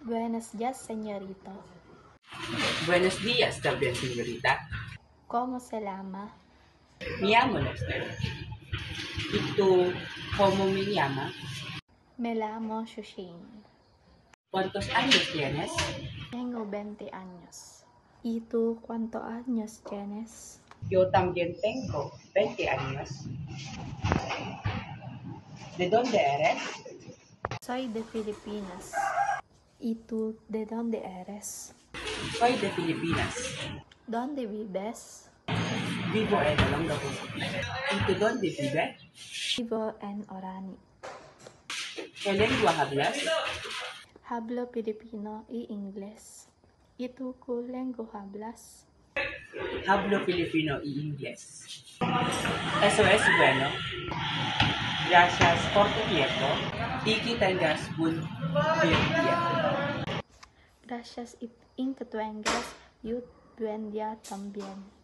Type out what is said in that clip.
Buenos días, señorito. Buenos días también, señorita. ¿Cómo se llama? Me llamo Lester. ¿Y tú cómo me llamas? Me llamo Shushin. ¿Cuántos años tienes? Tengo 20 años. ¿Y tú cuántos años tienes? Yo también tengo 20 años. ¿De dónde eres? Soy de Filipinas. ¿Y tú de dónde eres? Soy de Filipinas. ¿Dónde vives? Vivo en Olongapo. ¿Y tú dónde vives? Vivo en Orani. ¿Qué lengua hablas? Hablo Filipino y inglés. ¿Y tú qué lengua hablas? Hablo filipino y inglés. Eso es bueno. Gracias por tu tiempo y que tengas buen día. Gracias y que tengas y buen día también.